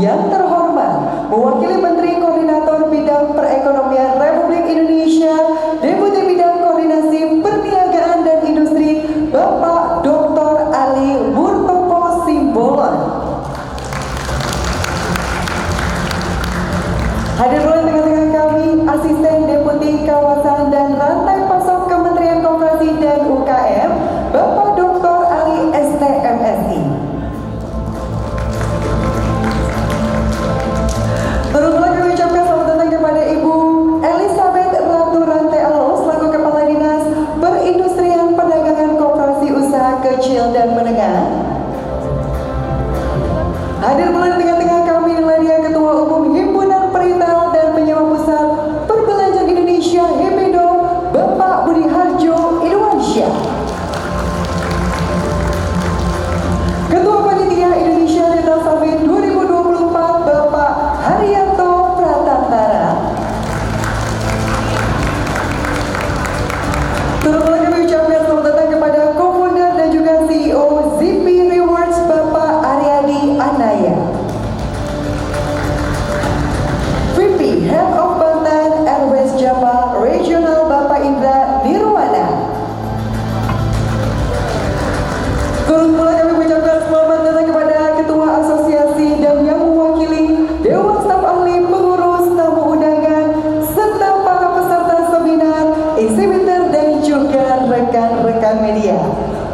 yang terhormat, mewakili Menteri Koordinator Bidang Perekonomian Republik Indonesia, Deputi Bidang Koordinasi Perniagaan dan Industri, Bapak Dr. Ali Murtopo Simbolon. Hadir pula di tengah-tengah kami Asisten Deputi Kawasan dan Rantai Pasok Kementerian Koperasi dan UKM, Bapak Dr. Ali STMSI. Terus pula kami ucapkan selamat datang kepada Ibu Elizabeth Ratu Rantai Alo selaku Kepala Dinas Perindustrian Perdagangan Koperasi Usaha Kecil dan Menengah. Hadir pula di tengah-tengah kami adalah dia Ketua Umum Himpunan Peritel dan Penyewa Pusat Perbelanjaan Indonesia HIPIDO, Bapak Budi Harjo Irwansyah. Ketua Panitia Indonesia Retail Summit 2024, Bapak Haryanto Pratantara. Turut pula kami ucapkan selamat datang kepada Co-founder dan juga CEO Zippy Rewards, Bapak Aryadi Anaya. VP Head of Banten Airways Java Regional, Bapak Indra Nirwana. Turut pula kami mengucapkan selamat datang kepada Ketua Asosiasi dan yang mewakili Dewan Staf Ahli Pengurus, tamu undangan, serta para peserta seminar, exhibitor dan juga rekan-rekan media.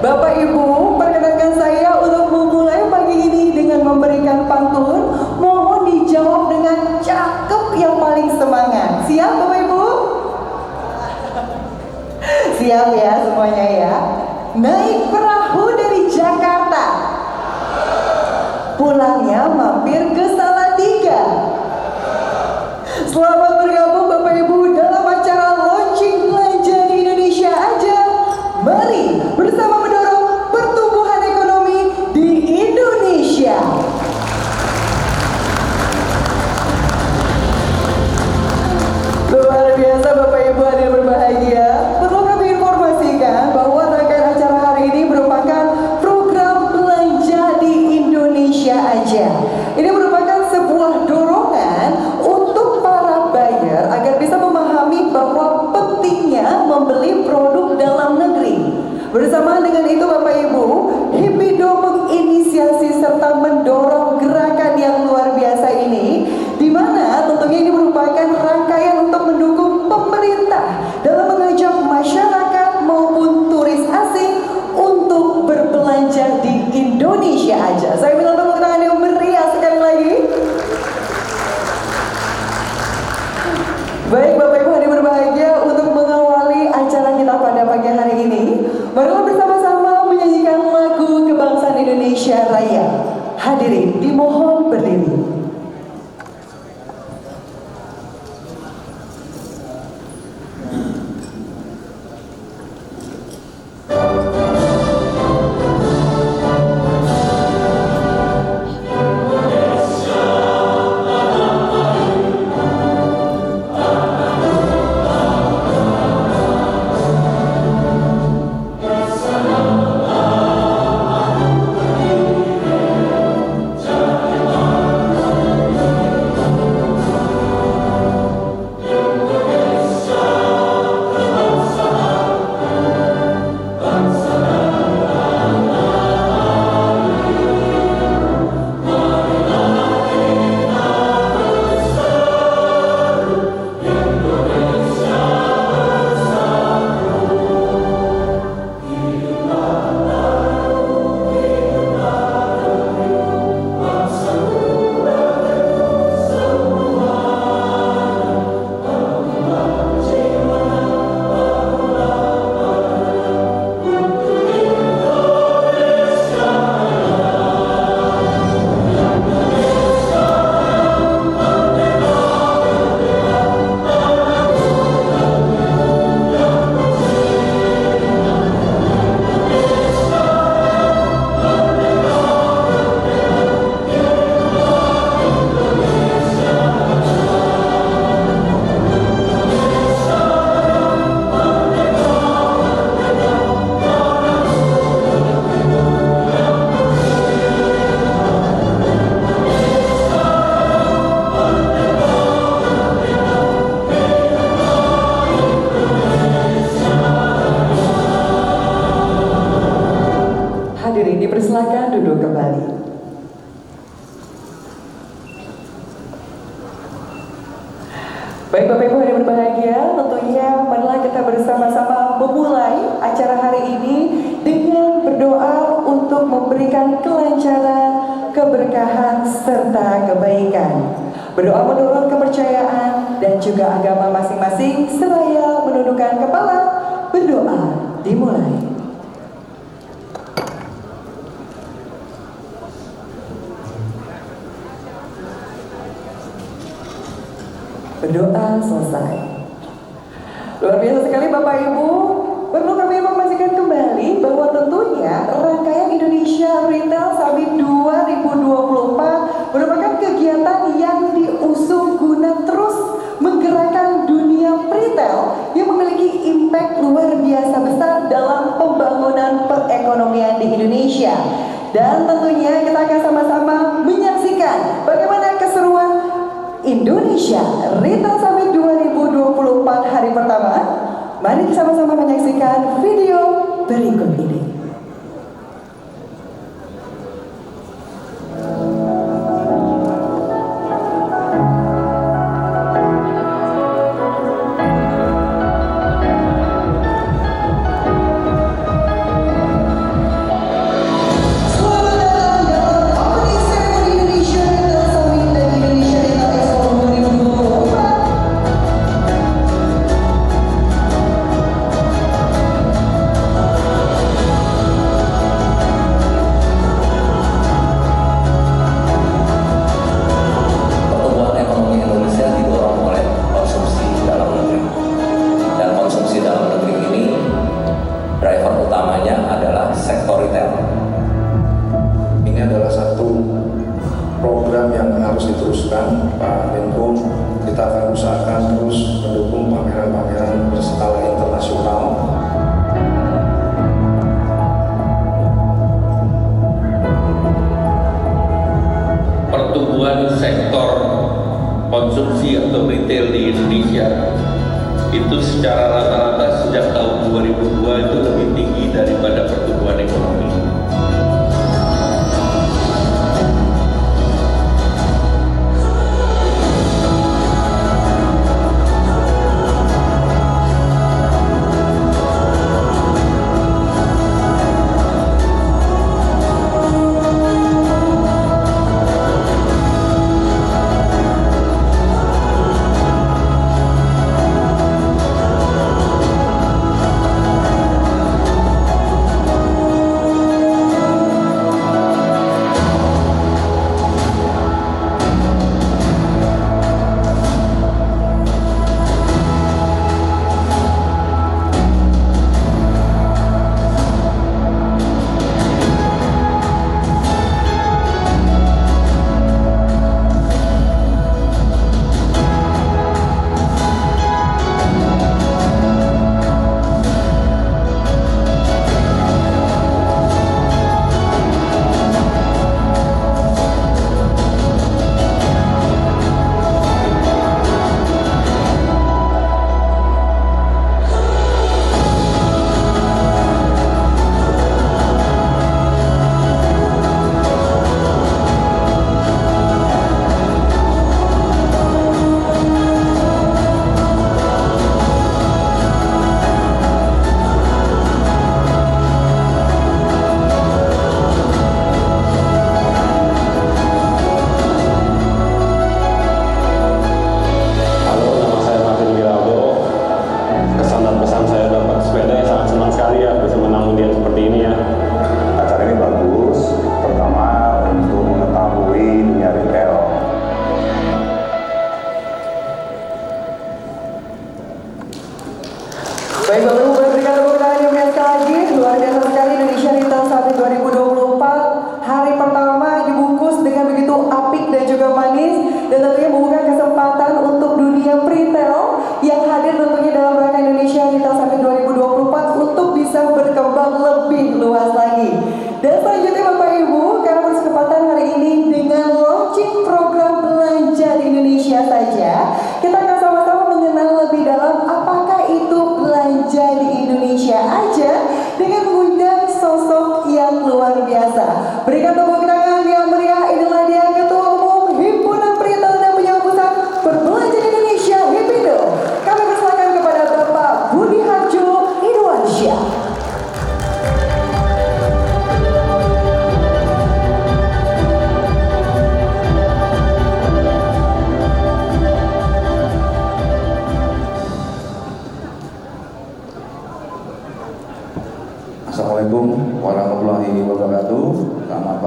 Bapak Ibu, perkenankan saya untuk memulai pagi ini dengan memberikan pantun. Mohon dijawab dengan cakep yang paling semangat. Siap Bapak Ibu? Siap ya semuanya ya. Naik perahu dari Jakarta, pulangnya mampir ke Salatiga. Selamat bergabung Bapak Ibu dalam acara launching belanja di Indonesia aja. Mari bersama mendorong pertumbuhan ekonomi di Indonesia. Luar biasa Bapak Ibu hadirin berbahagia. Perlu kami informasikan bahwa rangkaian acara hari ini merupakan program belanja di Indonesia aja. Ini merupakan sebuah dorongan untuk para buyer agar bisa memahami bahwa pentingnya membeli produk dalam negeri. Bersamaan dengan itu Bapak Ibu, HIPIDO menginisiasi serta mendorong gerakan yang luar biasa ini, di mana tentunya ini merupakan rangkaian untuk mendukung pemerintah dalam mengajak masyarakat maupun turis asing untuk berbelanja di Indonesia aja. Saya minta tepuk tangan yang meriah sekali lagi. Baik Bapak Ibu hadirin berbahagia, untuk mengawali acara kita pada pagi hari ini, marilah bersama-sama menyanyikan lagu kebangsaan Indonesia Raya. Hadirin dimohon berdiri. kembali. Baik Bapak Ibu yang berbahagia, tentunya marilah kita bersama-sama memulai acara hari ini dengan berdoa untuk memberikan kelancaran, keberkahan, serta kebaikan. Berdoa menurut kepercayaan dan juga agama masing-masing, seraya menundukkan kepala. Berdoa dimulai. Berdoa selesai. Luar biasa sekali Bapak Ibu. Perlu kami informasikan kembali bahwa tentunya rangkaian Indonesia Retail Summit 2024 merupakan kegiatan yang diusung guna terus menggerakkan dunia retail yang memiliki impact luar biasa besar dalam pembangunan perekonomian di Indonesia. Dan tentunya kita akan sama-sama menyaksikan bagaimana keseruan Indonesia Retail Summit 2024 hari pertama. Mari sama-sama menyaksikan video berikut ini. diteruskan Pak Menko. Kita akan usahakan terus mendukung pameran-pameran berskala internasional. Pertumbuhan sektor konsumsi atau retail di Indonesia itu secara rata-rata sejak tahun 2002 itu lebih tinggi daripada pertumbuhan ekonomi.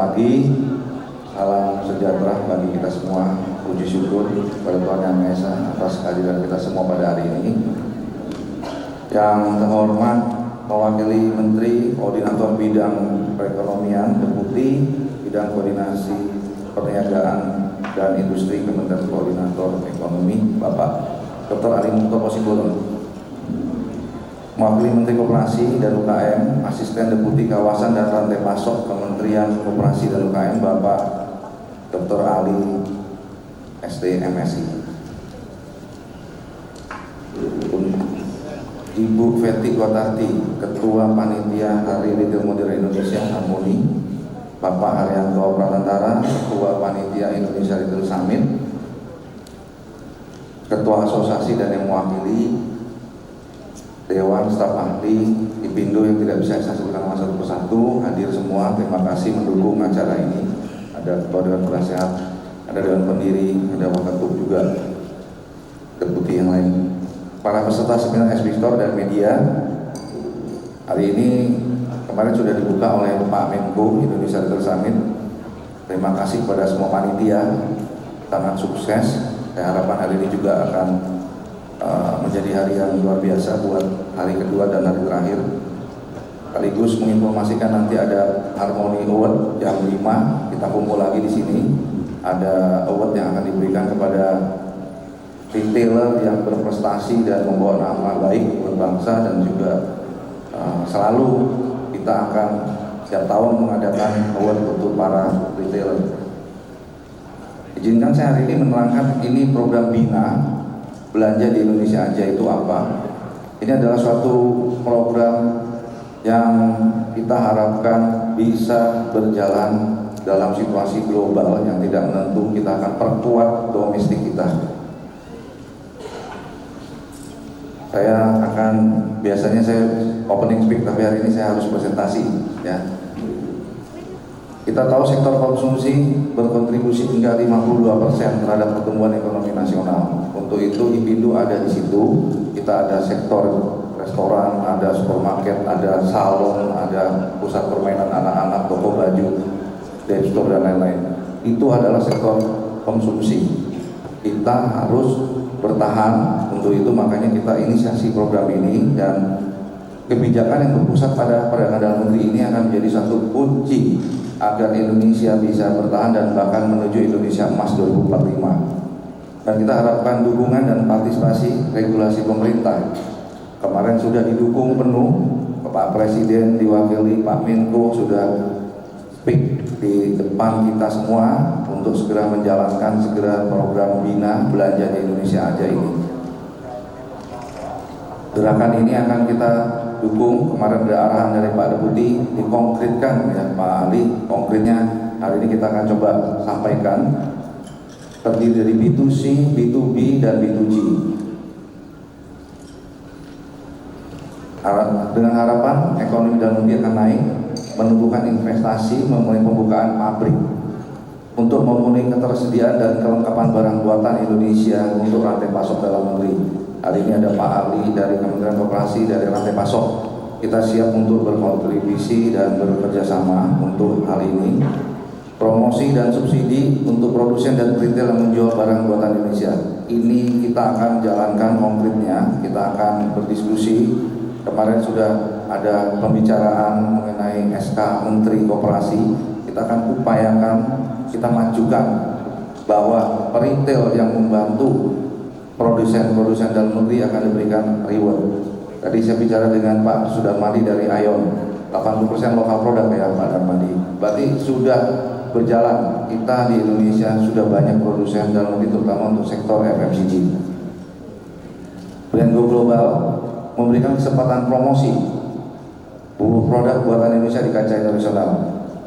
pagi, salam sejahtera bagi kita semua. Puji syukur kepada Tuhan Yang Maha Esa atas kehadiran kita semua pada hari ini. Yang terhormat mewakili Menteri Koordinator Bidang Perekonomian, Deputi Bidang Koordinasi Perniagaan dan Industri Kementerian Koordinator Ekonomi, Bapak Dr. Ali Mukhtar Posibolon. Mewakili Menteri Koperasi dan UKM, Asisten Deputi Kawasan dan Rantai Pasok Kementerian Koperasi dan UKM, Bapak Dr. Ali STMSI. Ibu Feti Kotarti, Ketua Panitia Hari Retail Modern Indonesia Harmoni, Bapak Haryanto Pratantara, Ketua Panitia Indonesia Retail Summit, Ketua Asosiasi dan yang mewakili Dewan Staf Ahli IPindo yang tidak bisa saya sebutkan nama satu persatu, hadir semua, terima kasih mendukung acara ini. Ada Ketua Dewan Penasehat, ada Dewan Pendiri, ada Wakatum juga, deputi yang lain. Para peserta seminar ekspositor dan media, hari ini kemarin sudah dibuka oleh Pak Menko Indonesia Retail Summit. Terima kasih kepada semua panitia, sangat sukses. Saya harapkan hari ini juga akan menjadi hari yang luar biasa buat hari kedua dan hari terakhir. Sekaligus menginformasikan nanti ada Harmony Award jam 5, kita kumpul lagi di sini. Ada award yang akan diberikan kepada retailer yang berprestasi dan membawa nama baik buat bangsa, dan juga selalu kita akan setiap tahun mengadakan award untuk para retailer. Izinkan saya hari ini menerangkan ini program Bina Belanja di Indonesia Aja itu apa. Ini adalah suatu program yang kita harapkan bisa berjalan dalam situasi global yang tidak menentu. Kita akan perkuat domestik kita. Biasanya saya opening speak, tapi hari ini saya harus presentasi ya. Kita tahu sektor konsumsi berkontribusi hingga 52% terhadap pertumbuhan ekonomi nasional. Untuk itu IPindo ada di situ. Kita ada sektor restoran, ada supermarket, ada salon, ada pusat permainan anak-anak, toko baju, drugstore dan lain-lain. Itu adalah sektor konsumsi. Kita harus bertahan. Untuk itu makanya kita inisiasi program ini, dan kebijakan yang berpusat pada perdagangan dalam negeri ini akan menjadi satu kunci agar Indonesia bisa bertahan dan bahkan menuju Indonesia Emas 2045. Dan kita harapkan dukungan dan partisipasi regulasi pemerintah. Kemarin sudah didukung penuh, Pak Presiden diwakili Pak Menko sudah speak di depan kita semua untuk segera menjalankan program Bina Belanja di Indonesia Aja ini. Gerakan ini akan kita dukung. Kemarin ada arahan dari Pak Deputi, dikonkretkan ya Pak Ali. Konkretnya hari ini kita akan coba sampaikan. Terdiri dari B2C, B2B, dan B2G. Dengan harapan ekonomi dalam negeri akan naik, menumbuhkan investasi, memulai pembukaan pabrik untuk memenuhi ketersediaan dan kelengkapan barang buatan Indonesia untuk rantai pasok dalam negeri. Hari ini ada Pak Ali dari Kementerian Koperasi, dari rantai pasok. Kita siap untuk berkontribusi dan bekerja sama untuk hal ini. Promosi dan subsidi untuk produsen dan retail yang menjual barang buatan Indonesia. Ini kita akan jalankan konkretnya, kita akan berdiskusi. Kemarin sudah ada pembicaraan mengenai SK Menteri Koperasi. Kita akan upayakan, kita majukan bahwa retail yang membantu produsen-produsen dalam negeri akan diberikan reward. Tadi saya bicara dengan Pak Sudarmadi dari Ayon, 80% lokal produk ya Pak Darmadi. Berarti sudah berjalan. Kita di Indonesia sudah banyak produsen dalam negeri, terutama untuk sektor FMCG. Brand Go Global memberikan kesempatan promosi produk buatan Indonesia di kancah internasional.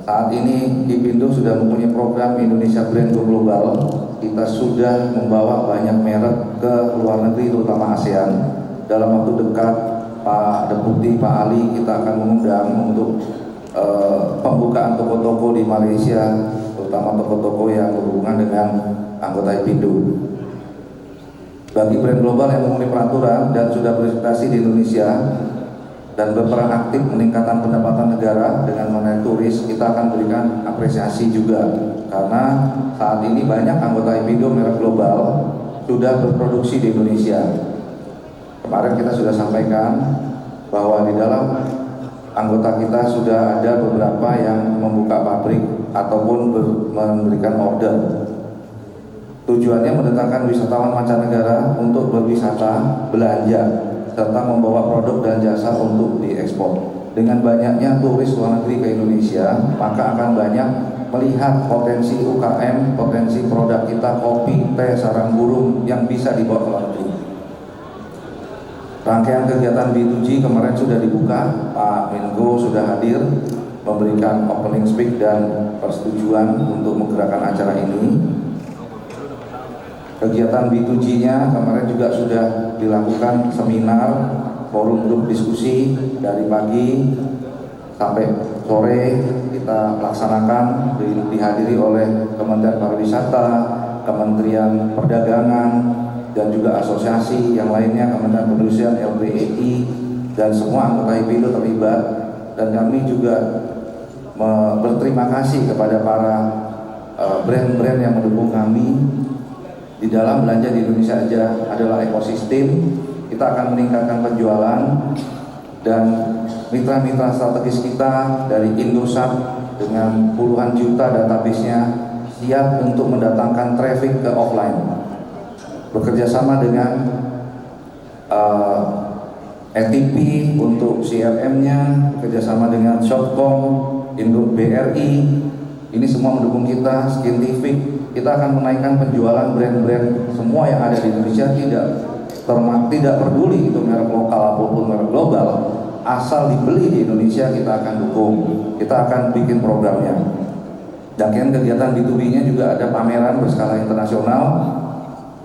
Saat ini IPindo sudah mempunyai program Indonesia Brand Go Global. Kita sudah membawa banyak merek ke luar negeri, terutama ASEAN. Dalam waktu dekat Pak Deputi, Pak Ali, kita akan mengundang untuk pembukaan toko-toko di Malaysia, terutama toko-toko yang berhubungan dengan anggota IPindo. Bagi brand global yang memiliki peraturan dan sudah berinvestasi di Indonesia, dan berperan aktif meningkatkan pendapatan negara dengan menarik turis, kita akan berikan apresiasi juga karena saat ini banyak anggota IPINDO merek global sudah berproduksi di Indonesia. Kemarin kita sudah sampaikan bahwa di dalam anggota kita sudah ada beberapa yang membuka pabrik ataupun memberikan order. Tujuannya mendatangkan wisatawan mancanegara untuk berwisata, belanja, serta membawa produk dan jasa untuk diekspor. Dengan banyaknya turis luar negeri ke Indonesia, maka akan banyak melihat potensi UKM, potensi produk kita, kopi, teh, sarang burung yang bisa dibawa ke luar negeri. Rangkaian kegiatan B2G kemarin sudah dibuka, Pak Menko sudah hadir memberikan opening speak dan persetujuan untuk menggerakkan acara ini. Kegiatan B2G-nya kemarin juga sudah dilakukan seminar, forum grup diskusi dari pagi sampai sore kita laksanakan, dihadiri oleh Kementerian Pariwisata, Kementerian Perdagangan, dan juga asosiasi yang lainnya, Kementerian Perindustrian, LPEI, dan semua anggota IPINDO terlibat. Dan kami juga berterima kasih kepada para brand-brand yang mendukung kami. Di dalam belanja di Indonesia aja adalah ekosistem, kita akan meningkatkan penjualan, dan mitra-mitra strategis kita dari Indosat dengan puluhan juta database-nya siap untuk mendatangkan traffic ke offline. Bekerja sama dengan ETP untuk CRM-nya, bekerja sama dengan Shopcom, Indo BRI, ini semua mendukung kita, Skintific. Kita akan menaikkan penjualan brand-brand semua yang ada di Indonesia, tidak peduli itu merek lokal ataupun merek global, asal dibeli di Indonesia kita akan dukung, kita akan bikin programnya. Dan kegiatan B2B-nya juga ada pameran berskala internasional.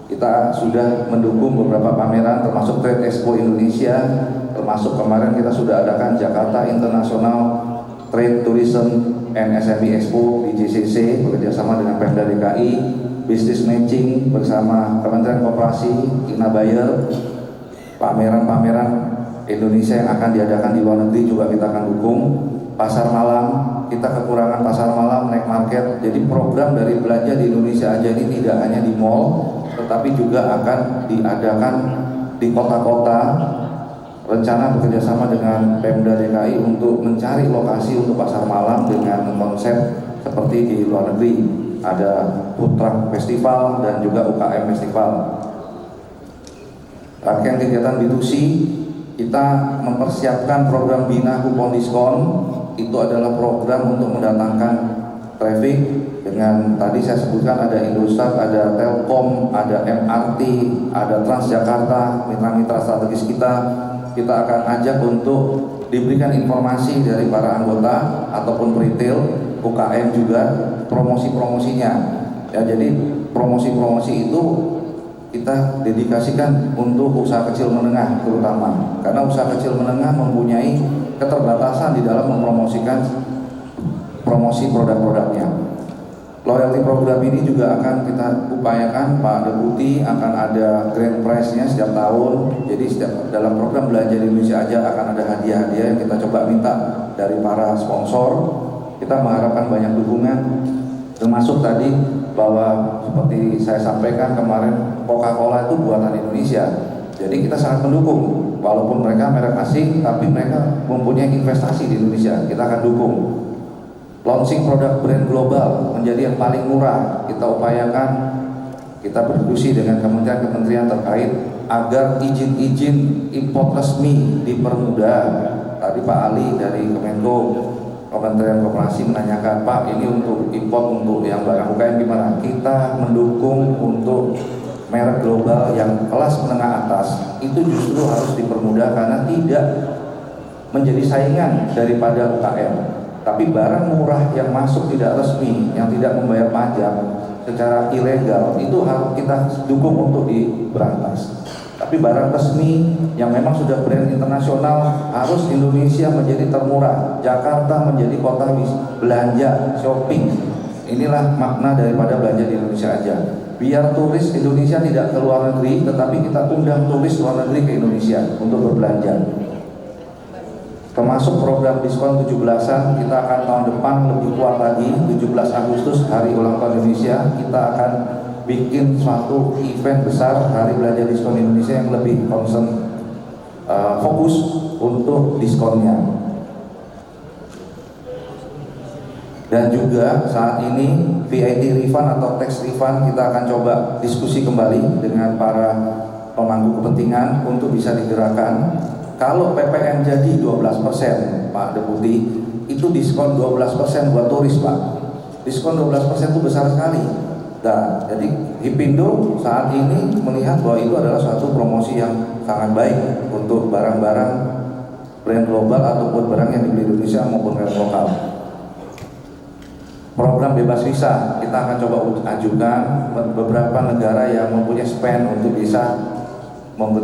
Kita sudah mendukung beberapa pameran termasuk Trade Expo Indonesia, termasuk kemarin kita sudah adakan Jakarta International Trade Tourism and SME Expo di JCC bekerjasama dengan Pemda DKI, Business Matching bersama Kementerian Koperasi, Ina Bayer, pameran-pameran Indonesia yang akan diadakan di luar negeri juga kita akan dukung. Pasar malam, kita kekurangan pasar malam, night market, jadi program dari belanja di Indonesia aja ini tidak hanya di mall, tetapi juga akan diadakan di kota-kota. Rencana bekerjasama dengan Pemda DKI untuk mencari lokasi untuk pasar malam dengan konsep seperti di luar negeri. Ada food truck festival dan juga UKM festival. Rangkaian kegiatan B2C, kita mempersiapkan program Bina Kupon Diskon. Itu adalah program untuk mendatangkan traffic dengan tadi saya sebutkan ada Indosat, ada Telkom, ada MRT, ada Transjakarta, mitra-mitra strategis kita. Kita akan ajak untuk diberikan informasi dari para anggota ataupun retail, UKM juga, promosi-promosinya. Ya, jadi promosi-promosi itu kita dedikasikan untuk usaha kecil menengah terutama, karena usaha kecil menengah mempunyai keterbatasan di dalam mempromosikan promosi produk-produknya. Loyalty program ini juga akan kita upayakan, Pak Deputi, akan ada grand prize-nya setiap tahun. Jadi setiap dalam program belanja di Indonesia aja akan ada hadiah-hadiah yang kita coba minta dari para sponsor. Kita mengharapkan banyak dukungan, termasuk tadi bahwa seperti saya sampaikan kemarin, Coca-Cola itu buatan Indonesia. Jadi kita sangat mendukung, walaupun mereka merek asing, tapi mereka mempunyai investasi di Indonesia. Kita akan dukung. Launching produk brand global menjadi yang paling murah, kita upayakan, kita berdiskusi dengan kementerian-kementerian terkait agar izin-izin import resmi dipermudah. Tadi Pak Ali dari Kemenko, Kementerian Koperasi menanyakan, Pak, ini untuk import untuk yang barang UKM gimana? Kita mendukung untuk merek global yang kelas menengah atas, itu justru harus dipermudah karena tidak menjadi saingan daripada UKM. Tapi barang murah yang masuk tidak resmi, yang tidak membayar pajak secara ilegal, itu harus kita dukung untuk diberantas. Tapi barang resmi yang memang sudah brand internasional, harus Indonesia menjadi termurah, Jakarta menjadi kota belanja, shopping. Inilah makna daripada belanja di Indonesia aja. Biar turis Indonesia tidak ke luar negeri, tetapi kita undang turis luar negeri ke Indonesia untuk berbelanja. termasuk program diskon 17-an. Kita akan tahun depan lebih kuat lagi. 17 Agustus hari ulang tahun Indonesia, kita akan bikin suatu event besar hari belanja diskon Indonesia yang lebih concern, fokus untuk diskonnya. Dan juga saat ini VAT refund atau tax refund kita akan coba diskusi kembali dengan para pemangku kepentingan untuk bisa digerakkan. Kalau PPN jadi 12%, Pak Deputi, itu diskon 12% buat turis, Pak. Diskon 12% itu besar sekali. Nah, jadi Hipindo saat ini melihat bahwa itu adalah suatu promosi yang sangat baik untuk barang-barang brand global ataupun barang yang dibeli di Indonesia maupun brand lokal. Program bebas visa kita akan coba ajukan beberapa negara yang mempunyai spend untuk bisa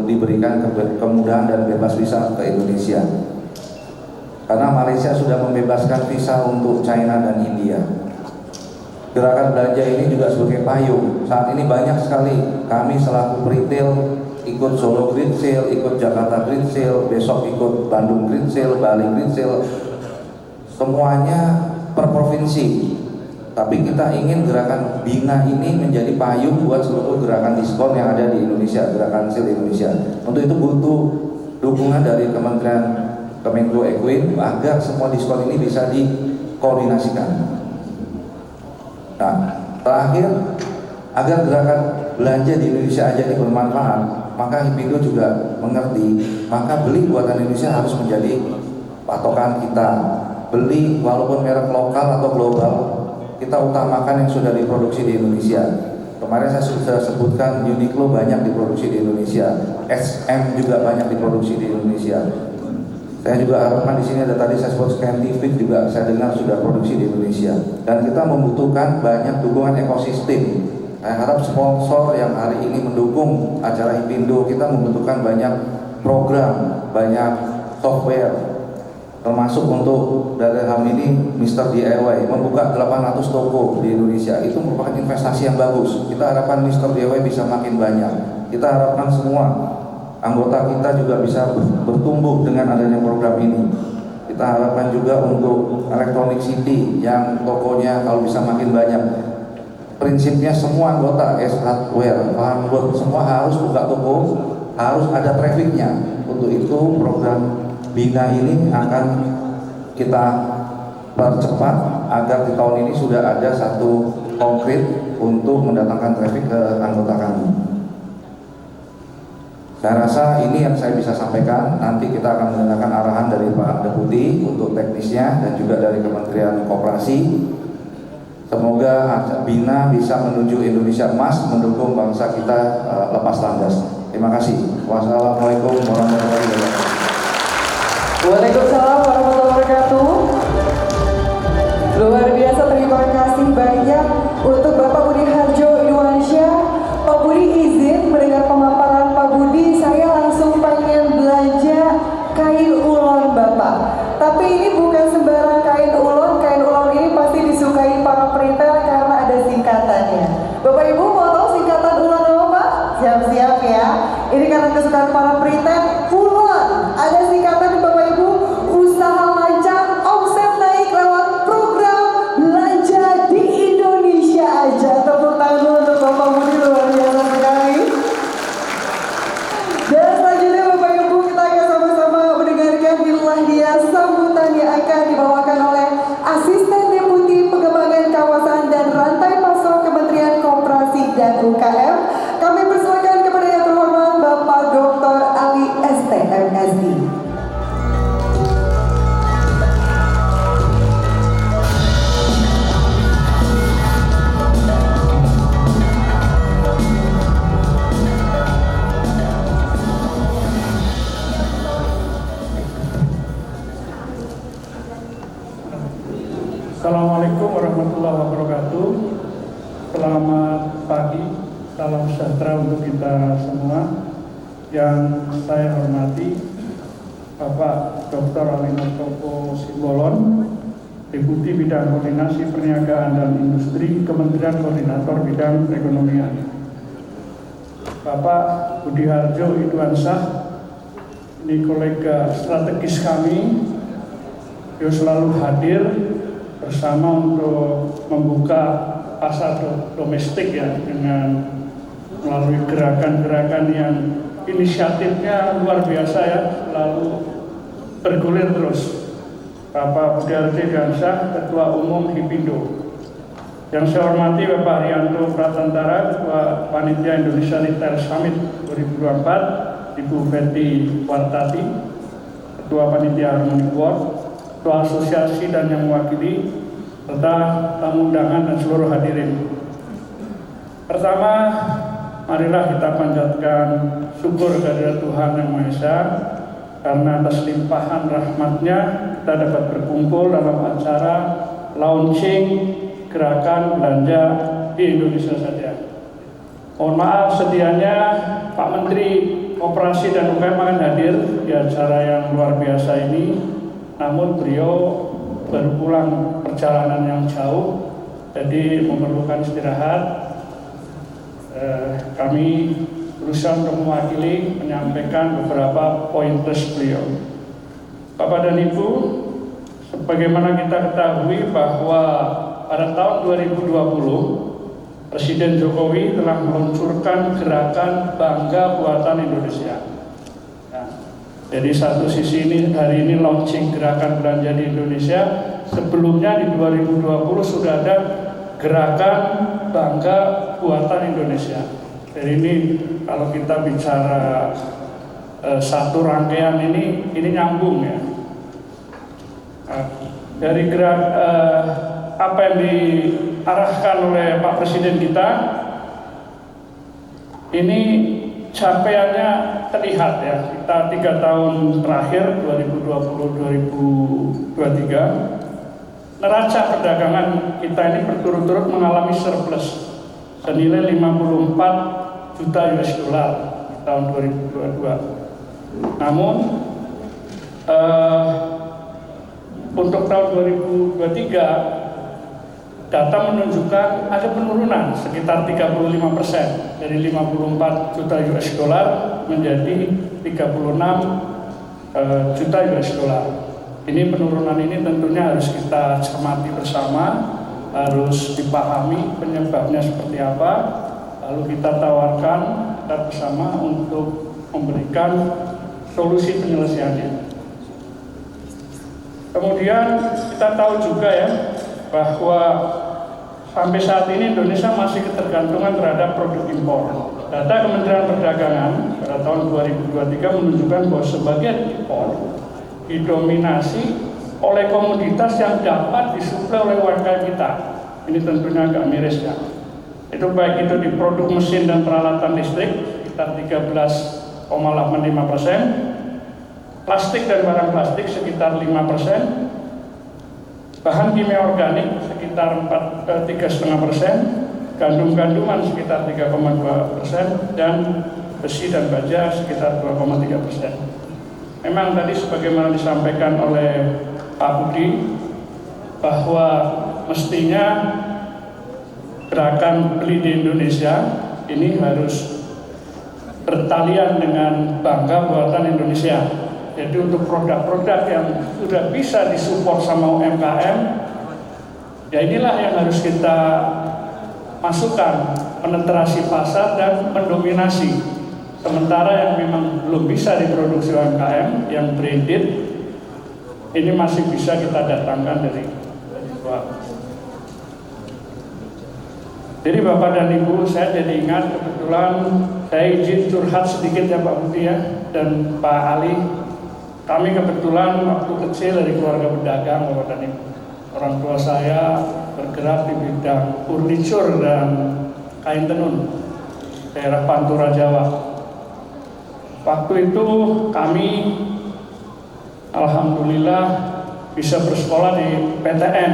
diberikan kemudahan dan bebas visa ke Indonesia. Karena Malaysia sudah membebaskan visa untuk China dan India. Gerakan belanja ini juga sebagai payung. Saat ini banyak sekali kami selaku retail ikut Solo Great Sale, ikut Jakarta Great Sale, besok ikut Bandung Great Sale, Bali Great Sale. Semuanya per provinsi. Tapi kita ingin gerakan Bina ini menjadi payung buat seluruh gerakan diskon yang ada di Indonesia, gerakan sale Indonesia. Untuk itu butuh dukungan dari Kementerian Kemenko Equin agar semua diskon ini bisa dikoordinasikan. Nah, terakhir, agar gerakan belanja di Indonesia aja ini bermanfaat, maka Hipindo juga mengerti, maka beli buatan Indonesia harus menjadi patokan kita. Beli walaupun merek lokal atau global, kita utamakan yang sudah diproduksi di Indonesia. Kemarin saya sudah sebutkan Uniqlo banyak diproduksi di Indonesia, SM juga banyak diproduksi di Indonesia. Saya juga harapkan di sini ada tadi saya sebut Scientific juga saya dengar sudah produksi di Indonesia. Dan kita membutuhkan banyak dukungan ekosistem. Saya harap sponsor yang hari ini mendukung acara Hipindo, kita membutuhkan banyak program, banyak software, termasuk untuk dari hal ini Mr. DIY membuka 800 toko di Indonesia. Itu merupakan investasi yang bagus. Kita harapkan Mr. DIY bisa makin banyak. Kita harapkan semua anggota kita juga bisa bertumbuh dengan adanya program ini. Kita harapkan juga untuk Electronic City yang tokonya kalau bisa makin banyak. Prinsipnya semua anggota S-Hardware, Farmworld, semua harus buka toko, harus ada trafficnya. Untuk itu program Bina ini akan kita percepat agar di tahun ini sudah ada satu konkret untuk mendatangkan traffic ke anggota kami. Saya rasa ini yang saya bisa sampaikan. Nanti kita akan mendengarkan arahan dari Pak Deputi untuk teknisnya dan juga dari Kementerian Koperasi. Semoga Bina bisa menuju Indonesia Emas, mendukung bangsa kita lepas landas. Terima kasih. Wassalamualaikum warahmatullahi wabarakatuh. Waalaikumsalam warahmatullahi wabarakatuh. Luar biasa, terima kasih banyak untuk Bapak Budi Harjo Irwansyah. Pak Budi izin mendengar pemaparan Pak Budi, saya langsung pengen belanja kain ulon Bapak. Tapi ini bukan sembarang kain ulon ini pasti disukai para peritel karena ada singkatannya. Bapak Ibu mau tahu singkatan ulon apa Pak? Siap-siap ya. Ini karena kesukaan para peritel, ulon. Ada singkatan Bapak Ibu, usaha lancar, omset naik lewat program belanja di Indonesia aja. Tepuk tangan untuk Bapak Budi, luar biasa sekali. Dan selanjutnya Bapak Ibu, kita akan sama-sama mendengarkan inilah dia sambutan yang akan dibawakan oleh Asisten Deputi Pengembangan Kawasan dan Rantai Pasok Kementerian Koperasi dan UKM. Kami persilakan kepada yang terhormat Bapak Dr. Ali ST MSD. Assalamualaikum warahmatullahi wabarakatuh. Selamat pagi, salam sejahtera untuk kita semua. Yang saya hormati Bapak Dr. Ali Notopo Simbolon, Deputi Bidang Koordinasi Perniagaan dan Industri, Kementerian Koordinator Bidang Perekonomian. Bapak Budi Harjo Irwansyah, ini kolega strategis kami beliau selalu hadir bersama untuk membuka pasar domestik ya, dengan melalui gerakan-gerakan yang inisiatifnya luar biasa ya, selalu bergulir terus. Bapak Budi Arti Gansah, Ketua Umum Hipindo. Yang saya hormati Bapak Haryanto Pratantara, Ketua Panitia Indonesia Retail Summit 2024, Ibu Betty Wartati, Ketua Panitia Harmony Board, Ketua Asosiasi dan yang mewakili, serta tamu undangan dan seluruh hadirin. Pertama, marilah kita panjatkan syukur kehadirat Tuhan Yang Maha Esa, karena atas limpahan rahmat-Nya kita dapat berkumpul dalam acara launching gerakan belanja di Indonesia saja. Mohon maaf sedianya Pak Menteri Koperasi dan UKM akan hadir di acara yang luar biasa ini, namun beliau baru pulang perjalanan yang jauh, jadi memerlukan istirahat. Kami berusaha untuk mewakili menyampaikan beberapa poin plus beliau. Bapak dan Ibu, sebagaimana kita ketahui bahwa pada tahun 2020 Presiden Jokowi telah meluncurkan gerakan Bangga Buatan Indonesia. Nah, jadi satu sisi ini hari ini launching gerakan belanja di Indonesia. Sebelumnya di 2020 sudah ada gerakan Bangga Buatan Indonesia. Jadi ini kalau kita bicara satu rangkaian ini nyambung ya. Nah, dari gerak apa yang diarahkan oleh Pak Presiden kita ini capaiannya terlihat ya. Kita 3 tahun terakhir 2020-2023 neraca perdagangan kita ini berturut-turut mengalami surplus senilai 54 juta US dollar di tahun 2022. Namun untuk tahun 2023 data menunjukkan ada penurunan sekitar 35% dari 54 juta US dollar menjadi 36 juta US dollar. Ini penurunan ini tentunya harus kita cermati bersama, harus dipahami penyebabnya seperti apa, lalu kita tawarkan kita bersama untuk memberikan solusi penyelesaiannya. Kemudian kita tahu juga ya bahwa sampai saat ini Indonesia masih ketergantungan terhadap produk impor. Data Kementerian Perdagangan pada tahun 2023 menunjukkan bahwa sebagian impor didominasi oleh komoditas yang dapat disuplai oleh UMKM kita. Ini tentunya agak miris ya. Itu baik itu di produk mesin dan peralatan listrik sekitar 13,85%, plastik dan barang plastik sekitar 5%, bahan kimia organik sekitar 3,5%, gandum-ganduman sekitar 3,2%, dan besi dan baja sekitar 2,3%. Memang tadi sebagaimana disampaikan oleh Pak Budi bahwa mestinya gerakan beli di Indonesia ini harus bertalian dengan Bangga Buatan Indonesia. Jadi untuk produk-produk yang sudah bisa disupport sama UMKM, ya inilah yang harus kita masukkan, penetrasi pasar dan mendominasi. Sementara yang memang belum bisa diproduksi UMKM, yang branded, ini masih bisa kita datangkan dari luar. Jadi Bapak dan Ibu, saya jadi ingat kebetulan saya izin curhat sedikit ya Pak Budi ya, dan Pak Ali. Kami kebetulan waktu kecil dari keluarga pedagang, Bapak dan Ibu. Orang tua saya bergerak di bidang furniture dan kain tenun, daerah Pantura, Jawa. Waktu itu kami alhamdulillah bisa bersekolah di PTN.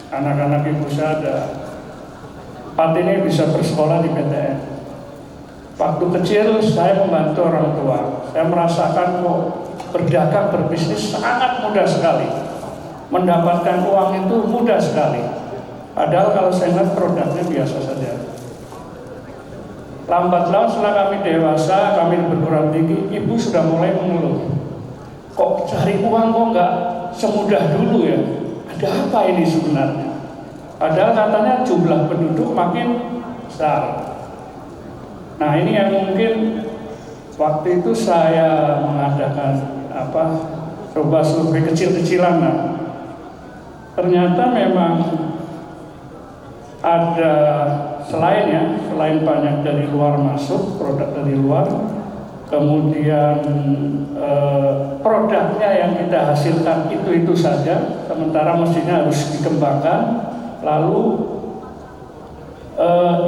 Anak-anak ibu saya ada 4 ini bisa bersekolah di PTN. Waktu kecil saya membantu orang tua. Saya merasakan kok berdagang, berbisnis sangat mudah sekali. Mendapatkan uang itu mudah sekali. Padahal kalau saya lihat produknya biasa saja. Lambat laun setelah kami dewasa, kami berguruan tinggi, ibu sudah mulai mengeluh. Kok cari uang kok nggak semudah dulu ya. Ada apa ini sebenarnya? Padahal katanya jumlah penduduk makin besar. Nah ini yang mungkin waktu itu saya mengadakan coba survei kecil-kecilan. Nah, ternyata memang ada selain banyak dari luar masuk, produk dari luar, kemudian produknya yang kita hasilkan itu saja, sementara mestinya harus dikembangkan, lalu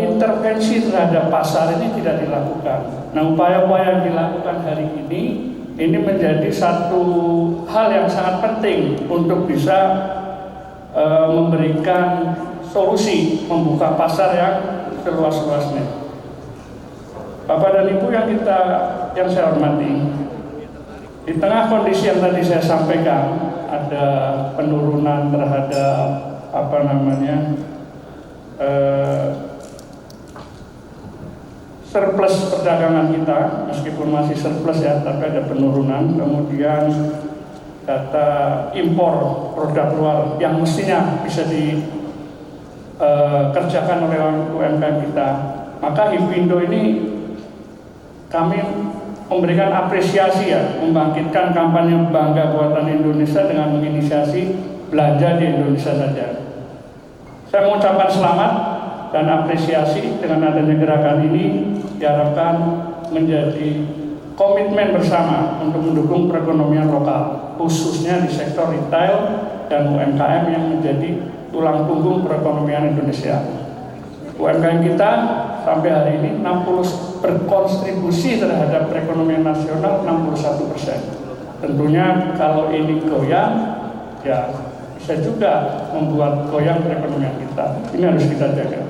intervensi terhadap pasar ini tidak dilakukan. Nah, upaya-upaya yang dilakukan hari ini menjadi satu hal yang sangat penting untuk bisa memberikan solusi, membuka pasar yang seluas-luasnya. Bapak dan Ibu yang saya hormati, di tengah kondisi yang tadi saya sampaikan, ada penurunan terhadap surplus perdagangan kita, meskipun masih surplus ya, tapi ada penurunan. Kemudian data impor produk luar yang mestinya bisa dikerjakan oleh UMKM kita, maka Hipindo ini kami memberikan apresiasi ya, membangkitkan kampanye Bangga Buatan Indonesia dengan menginisiasi belanja di Indonesia saja. Saya mengucapkan selamat dan apresiasi dengan adanya gerakan ini, diharapkan menjadi komitmen bersama untuk mendukung perekonomian lokal, khususnya di sektor retail dan UMKM yang menjadi tulang punggung perekonomian Indonesia. UMKM kita sampai hari ini berkontribusi terhadap perekonomian nasional 61%. Tentunya kalau ini goyang, ya bisa juga membuat goyang perekonomian kita. Ini harus kita jaga.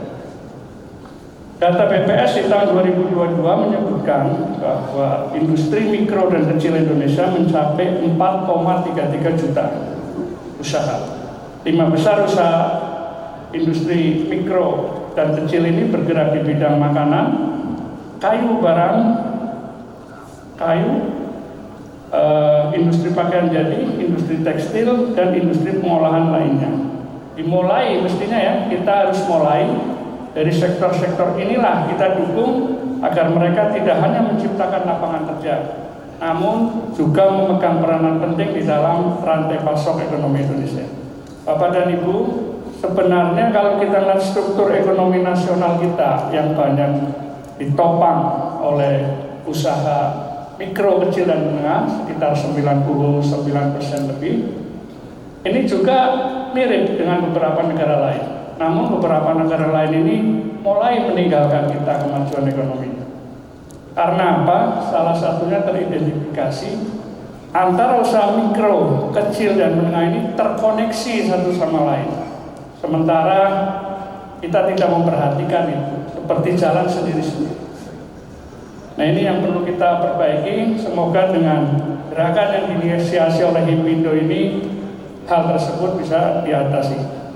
Data BPS di tahun 2022 menyebutkan bahwa industri mikro dan kecil Indonesia mencapai 4,33 juta usaha. 5 besar usaha industri mikro dan kecil ini bergerak di bidang makanan, industri pakaian jadi, industri tekstil, dan industri pengolahan lainnya. Mestinya ya, kita harus mulai dari sektor-sektor inilah kita dukung agar mereka tidak hanya menciptakan lapangan kerja, namun juga memegang peranan penting di dalam rantai pasok ekonomi Indonesia. Bapak dan Ibu, sebenarnya kalau kita lihat struktur ekonomi nasional kita yang banyak ditopang oleh usaha mikro, kecil, dan menengah, sekitar 99% lebih, ini juga mirip dengan beberapa negara lain. Namun beberapa negara lain ini mulai meninggalkan kita kemajuan ekonomi. Karena apa? Salah satunya teridentifikasi antara usaha mikro, kecil, dan menengah ini terkoneksi satu sama lain. Sementara kita tidak memperhatikan itu, seperti jalan sendiri-sendiri. Nah, ini yang perlu kita perbaiki. Semoga dengan gerakan yang diinisiasi oleh Hipindo ini, hal tersebut bisa diatasi.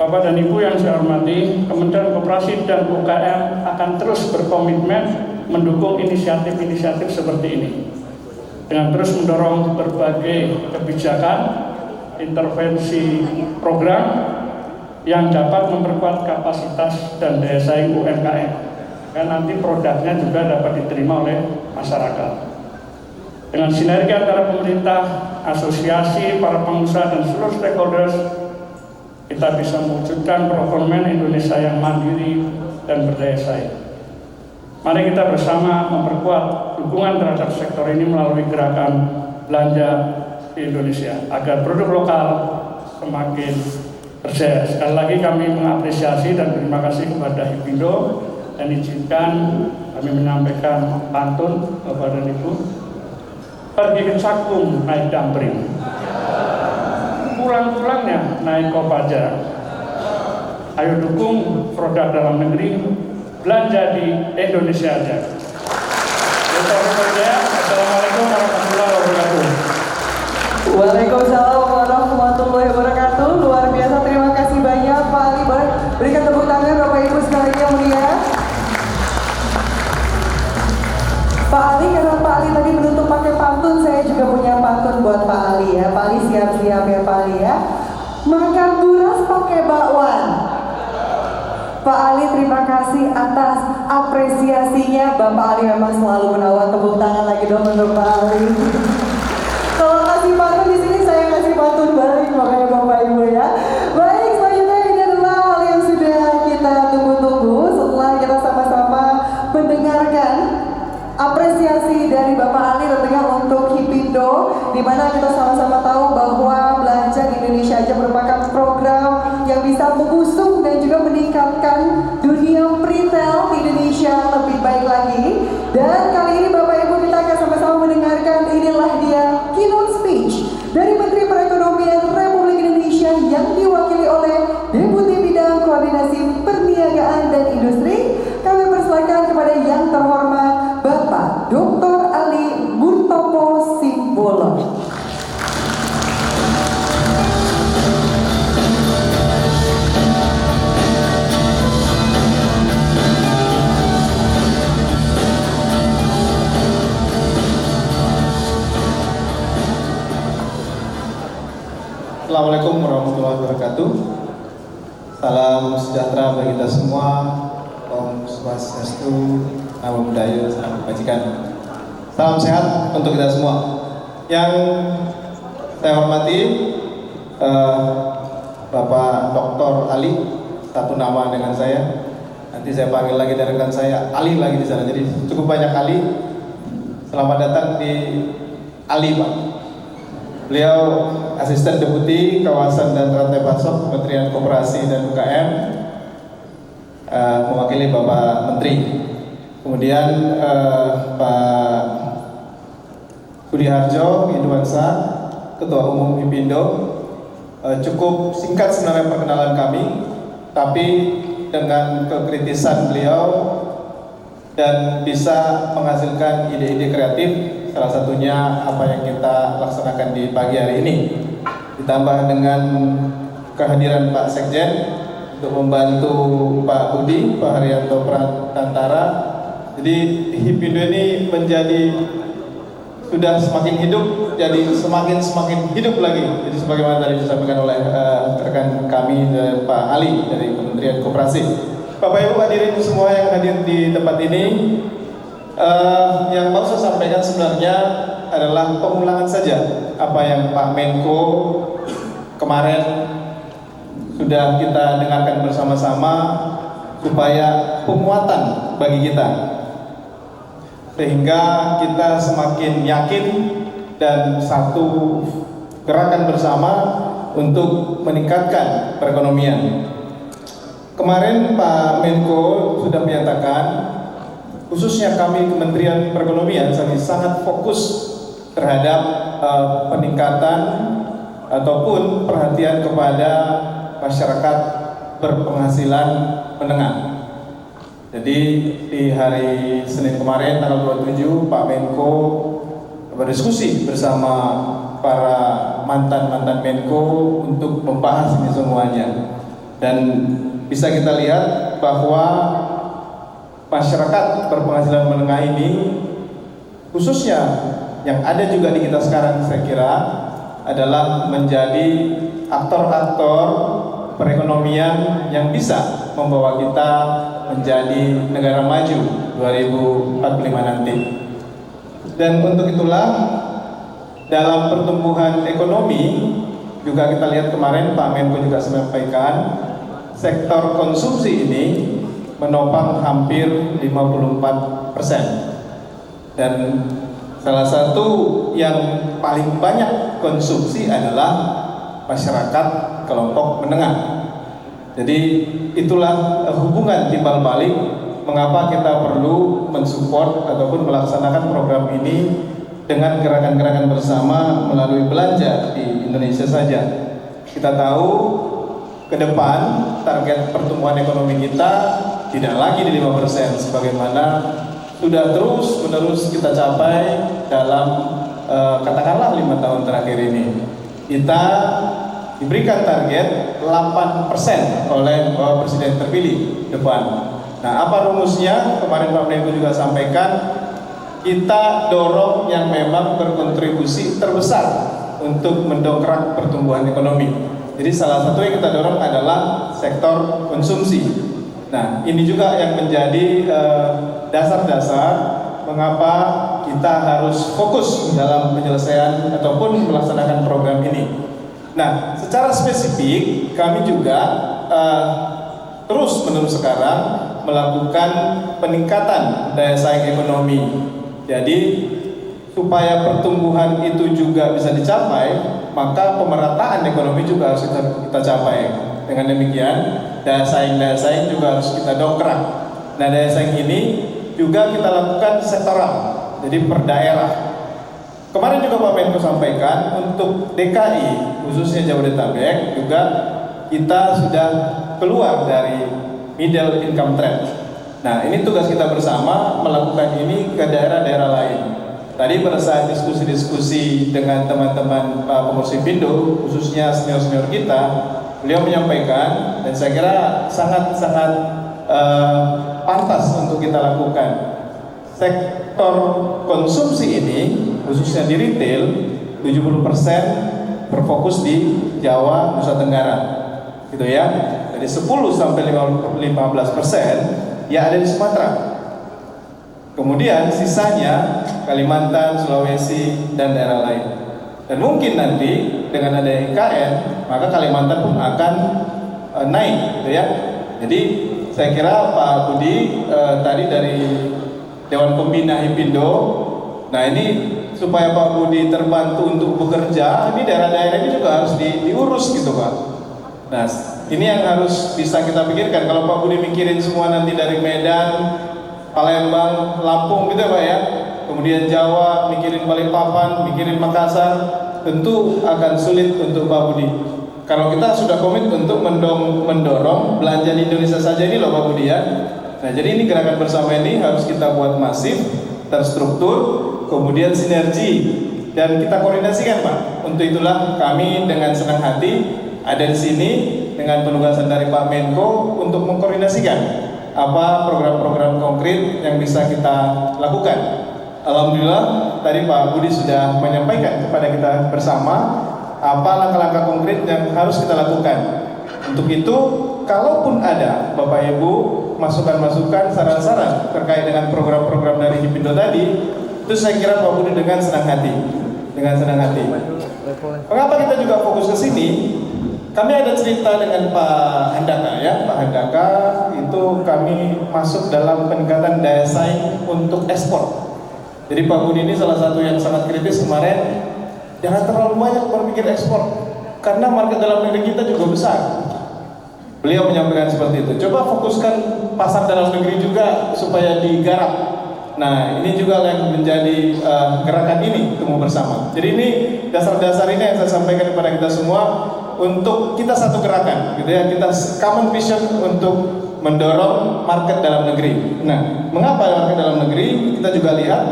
Bapak dan Ibu yang saya hormati, Kementerian Koperasi dan UKM akan terus berkomitmen mendukung inisiatif-inisiatif seperti ini dengan terus mendorong berbagai kebijakan, intervensi program yang dapat memperkuat kapasitas dan daya saing UMKM, dan nanti produknya juga dapat diterima oleh masyarakat. Dengan sinergi antara pemerintah, asosiasi, para pengusaha, dan seluruh stakeholders, kita bisa mewujudkan perekonomian Indonesia yang mandiri dan berdaya saing. Mari kita bersama memperkuat dukungan terhadap sektor ini melalui gerakan belanja di Indonesia agar produk lokal semakin berjaya. Sekali lagi kami mengapresiasi dan terima kasih kepada Hipindo, dan izinkan kami menyampaikan pantun Bapak dan Ibu. Pergi ke Cakung naik dampring, pulang-pulangnya naik Kopaja. Ayo dukung produk dalam negeri, belanja di Indonesia aja. Assalamualaikum warahmatullahi wabarakatuh. Waalaikumsalam warahmatullahi wabarakatuh. Luar biasa, terima kasih banyak Pak Ali. Boleh berikan tepuk tangan Bapak Ibu sekalian yang mulia. Pak Ali, karena Pak Ali tadi menutup pakai pantun, saya juga punya pantun buat Pak Ali ya. Pak Pak Ali, terima kasih atas apresiasinya. Bapak Ali memang selalu menawan. Tepuk tangan lagi dong untuk Pak Ali. Kalau kasih pantun di sini, saya kasih pantun balik, makanya Bapak Ibu ya. Baik, selanjutnya ini adalah hal yang sudah kita tunggu-tunggu setelah kita sama-sama mendengarkan apresiasi dari Bapak Ali tentunya untuk Hipindo, di mana kita sama-sama tahu bahwa Belanja di Indonesia Aja merupakan program yang bisa mengusung dan juga meningkatkan dunia retail di Indonesia lebih baik lagi. Dan kali ini Bapak Ibu kita akan sama-sama mendengarkan, inilah dia keynote speech dari Menteri Perekonomian Republik Indonesia yang diwakili oleh Deputi Bidang Koordinasi Perniagaan dan Industri. Kami persilakan kepada yang terhormat Bapak Dr. Ali Murtopo Simbolon. Assalamualaikum warahmatullahi wabarakatuh. Salam sejahtera bagi kita semua. Om Swastiastu, Namo Buddhaya, Salam Kebajikan. Salam sehat untuk kita semua. Yang saya hormati Bapak Dr. Ali, satu nama dengan saya. Nanti saya panggil lagi dari rekan saya Ali lagi di sana. Jadi cukup banyak Ali. Selamat datang di Ali, Pak. Beliau Asisten Deputi Kawasan dan Rantai Pasok Kementerian Koperasi dan UKM, mewakili Bapak Menteri. Kemudian Pak Budi Harjo Idwansa, Ketua Umum Hipindo. Cukup singkat sebenarnya perkenalan kami, tapi dengan kekritisan beliau dan bisa menghasilkan ide-ide kreatif. Salah satunya apa yang kita laksanakan di pagi hari ini, ditambah dengan kehadiran Pak Sekjen untuk membantu Pak Budi, Pak Haryanto Prantantara. Jadi Hipindo ini menjadi sudah semakin hidup, jadi semakin hidup lagi. Jadi sebagaimana tadi disampaikan oleh rekan kami Pak Ali dari Kementerian Koperasi. Bapak Ibu hadirin semua yang hadir di tempat ini. Yang mau saya sampaikan sebenarnya adalah pengulangan saja apa yang Pak Menko kemarin sudah kita dengarkan bersama-sama, supaya penguatan bagi kita, sehingga kita semakin yakin dan satu gerakan bersama untuk meningkatkan perekonomian. Kemarin Pak Menko sudah menyatakan, khususnya kami Kementerian Perekonomian sangat fokus terhadap peningkatan ataupun perhatian kepada masyarakat berpenghasilan menengah. Jadi di hari Senin kemarin tanggal 27 Pak Menko berdiskusi bersama para mantan Menko untuk membahas ini semuanya. Dan bisa kita lihat bahwa masyarakat berpenghasilan menengah ini, khususnya yang ada juga di kita sekarang, saya kira adalah menjadi aktor-aktor perekonomian yang bisa membawa kita menjadi negara maju 2045 nanti. Dan untuk itulah dalam pertumbuhan ekonomi juga kita lihat kemarin Pak Menko juga sampaikan, sektor konsumsi ini menopang hampir 54%. Dan salah satu yang paling banyak konsumsi adalah masyarakat kelompok menengah. Jadi itulah hubungan timbal balik mengapa kita perlu mensupport ataupun melaksanakan program ini dengan gerakan-gerakan bersama melalui belanja di Indonesia saja. Kita tahu ke depan target pertumbuhan ekonomi kita tidak lagi di 5% sebagaimana sudah terus-menerus kita capai dalam katakanlah 5 tahun terakhir ini. Kita diberikan target 8% oleh Bapak Presiden terpilih depan. Nah, apa rumusnya? Kemarin Pak Menko juga sampaikan, kita dorong yang memang berkontribusi terbesar untuk mendongkrak pertumbuhan ekonomi. Jadi salah satu yang kita dorong adalah sektor konsumsi. Nah, ini juga yang menjadi dasar-dasar mengapa kita harus fokus dalam penyelesaian ataupun melaksanakan program ini. Nah, secara spesifik kami juga terus-menerus sekarang melakukan peningkatan daya saing ekonomi. Jadi supaya pertumbuhan itu juga bisa dicapai, maka pemerataan ekonomi juga harus kita capai. Dengan demikian, daya saing juga harus kita dongkrak. Nah, daya saing ini juga kita lakukan sektoral, jadi per daerah. Kemarin juga Pak Menko sampaikan untuk DKI, khususnya Jabodetabek, juga kita sudah keluar dari middle income trap. Nah, ini tugas kita bersama melakukan ini ke daerah-daerah lain. Tadi pada saat diskusi-diskusi dengan teman-teman pengurus Hipindo, khususnya senior-senior kita, beliau menyampaikan, dan saya kira sangat-sangat pantas untuk kita lakukan. Sektor konsumsi ini, khususnya di retail, 70% berfokus di Jawa, Nusa Tenggara, gitu ya. Jadi 10-15% ya ada di Sumatera. Kemudian sisanya Kalimantan, Sulawesi, dan daerah lain. Dan mungkin nanti dengan ada IKN, maka Kalimantan pun akan naik, gitu ya. Jadi saya kira Pak Budi tadi dari Dewan Pembina Hipindo, nah ini supaya Pak Budi terbantu untuk bekerja, ini daerah-daerah ini juga harus diurus gitu Pak. Nah, ini yang harus bisa kita pikirkan. Kalau Pak Budi mikirin semua nanti dari Medan, Palembang, Lampung gitu ya Pak ya, kemudian Jawa, mikirin Balikpapan, mikirin Makassar, tentu akan sulit untuk Pak Budi. Kalau kita sudah komit untuk mendorong belanja di Indonesia saja ini loh Pak Budi ya. Nah, jadi ini gerakan bersama ini harus kita buat masif, terstruktur, kemudian sinergi, dan kita koordinasikan Pak. Untuk itulah kami dengan senang hati ada di sini dengan penugasan dari Pak Menko untuk mengkoordinasikan apa program-program konkret yang bisa kita lakukan. Alhamdulillah tadi Pak Budi sudah menyampaikan kepada kita bersama apa langkah-langkah konkret yang harus kita lakukan. Untuk itu, kalaupun ada Bapak Ibu masukan-masukan, saran-saran terkait dengan program-program dari Hipindo tadi, itu saya kira Pak Budi dengan senang hati. Dengan senang hati. Mengapa kita juga fokus ke sini? Kami ada cerita dengan Pak Handaka ya. Pak Handaka itu kami masuk dalam peningkatan daya saing untuk ekspor. Jadi Pak Budi ini salah satu yang sangat kritis kemarin, jangan terlalu banyak berpikir ekspor karena market dalam negeri kita juga besar. Beliau menyampaikan seperti itu. Coba fokuskan pasar dalam negeri juga supaya digarap. Nah, ini juga yang menjadi gerakan ini temu bersama. Jadi ini dasar-dasar ini yang saya sampaikan kepada kita semua untuk kita satu gerakan, gitu ya. Kita common vision untuk mendorong market dalam negeri. Nah, mengapa market dalam negeri? Kita juga lihat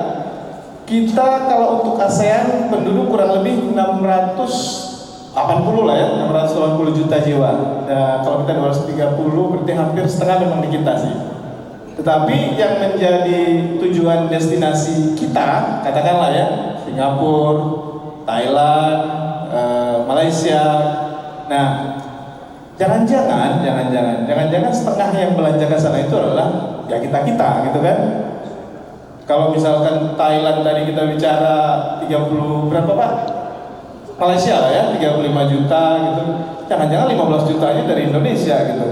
kita kalau untuk ASEAN penduduk kurang lebih 680 lah ya, 680 juta jiwa. Nah, kalau kita 230 berarti hampir setengah memang di kita sih. Tetapi yang menjadi tujuan destinasi kita, katakanlah ya, Singapura, Thailand, Malaysia. Nah, jangan-jangan setengah yang belanja ke sana itu adalah ya kita gitu kan. Kalau misalkan Thailand tadi kita bicara 30 berapa Pak? Malaysia lah ya, 35 juta gitu. Jangan-jangan 15 jutanya dari Indonesia gitu.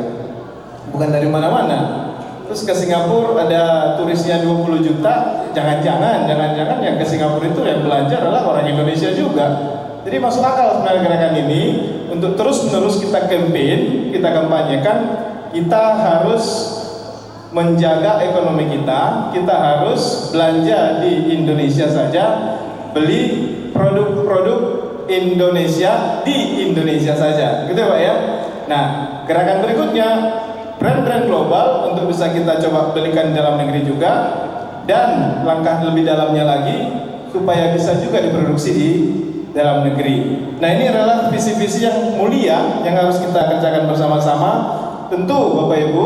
Bukan dari mana-mana. Terus ke Singapura ada turisnya 20 juta, jangan-jangan yang ke Singapura itu yang belanja adalah orang Indonesia juga. Jadi masuk akal sebenarnya gerakan ini untuk terus-menerus kita campaign, kita kampanyekan, kita harus menjaga ekonomi kita harus belanja di Indonesia saja, beli produk-produk Indonesia di Indonesia saja, gitu ya Pak ya. Nah, gerakan berikutnya brand-brand global untuk bisa kita coba belikan dalam negeri juga, dan langkah lebih dalamnya lagi supaya bisa juga diproduksi di dalam negeri. Nah, ini adalah visi-visi yang mulia yang harus kita kerjakan bersama-sama. Tentu Bapak Ibu,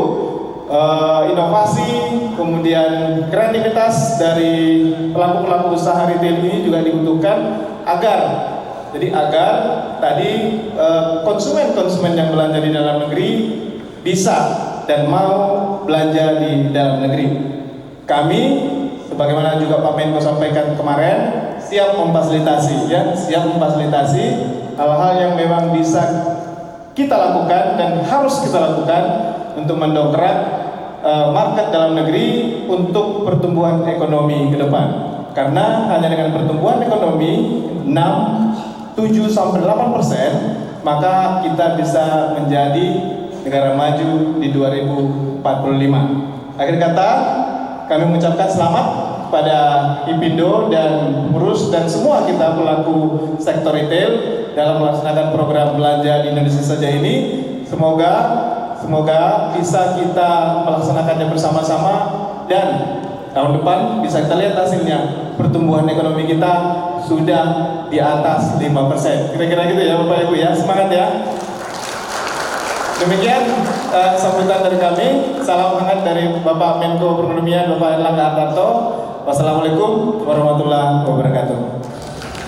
inovasi kemudian kreativitas dari pelaku-pelaku usaha retail ini juga dibutuhkan agar tadi konsumen-konsumen yang belanja di dalam negeri bisa dan mau belanja di dalam negeri. Kami, sebagaimana juga Pak Menko sampaikan kemarin, siap memfasilitasi, siap memfasilitasi hal-hal yang memang bisa kita lakukan dan harus kita lakukan untuk mendongkrak market dalam negeri untuk pertumbuhan ekonomi ke depan. Karena hanya dengan pertumbuhan ekonomi 6, 7 sampai 8%, maka kita bisa menjadi negara maju di 2045. Akhir kata, kami mengucapkan selamat pada Hipindo dan pengurus dan semua kita pelaku sektor retail dalam melaksanakan program belanja di Indonesia saja ini. Semoga bisa kita melaksanakannya bersama-sama dan tahun depan bisa kita lihat hasilnya, pertumbuhan ekonomi kita sudah di atas 5%. Kira-kira gitu ya Bapak Ibu ya, semangat ya. Demikian sambutan dari kami. Salam hangat dari Bapak Menko Perekonomian Bapak Erlangga Hartarto. Wassalamualaikum warahmatullahi wabarakatuh.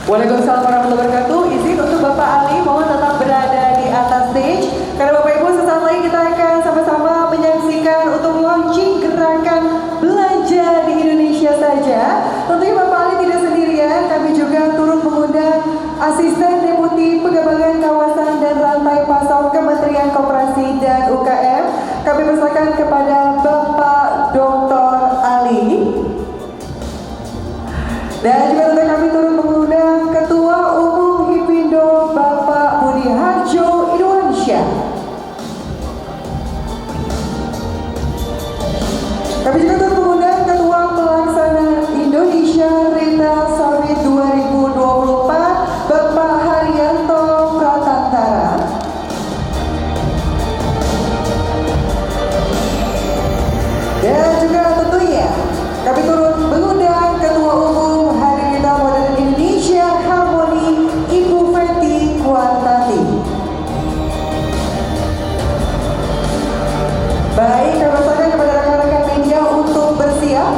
Waalaikumsalam warahmatullahi wabarakatuh. Izin untuk Bapak Ali mohon tetap berada di atas stage karena Bapak Ibu sesaat lagi kita akan sama-sama menyaksikan untuk launching gerakan belanja di Indonesia saja. Tentunya Bapak Ali tidak sendirian, kami juga turut mengundang Asisten Deputi Pengembangan Kawasan dan Rantai Pasar Kementerian Koperasi dan UKM. Kami persilakan kepada Bapak Dr. Ali. Dan juga tentu kami turut mengundang Ketua Umum Hipindo Bapak Budi Harjo Irwansyah. Kami juga turut mengundang Ketua Pelaksana Indonesia Retail Summit 2024 Bapak Haryanto Pratantara. Dan juga tentunya kami turut mengundang Ketua Umum Hari Retail Modern Indonesia Harmoni Ibu Feti Kuartati. Baik, kami persilakan kepada rekan-rekan media untuk bersiap.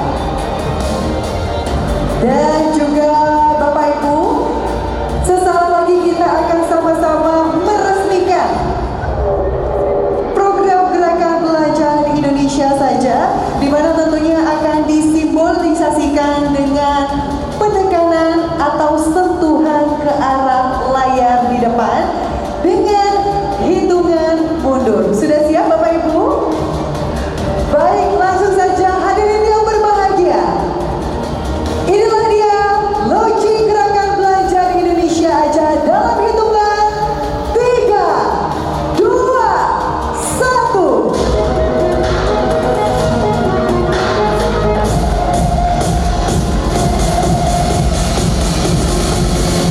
Dan juga Bapak Ibu, sesaat lagi kita akan sama-sama meresmikan program gerakan belanja di Indonesia saja, di mana tentunya akan disimbolisasikan dengan penekanan atau sentuhan ke arah layar di depan dengan hitungan mundur. Sudah siap Bapak Ibu? Baik, langsung saja hadirin yang berbahagia. Inilah dia launching gerakan belanja di Indonesia aja dalam hitungan 3, 2, 1.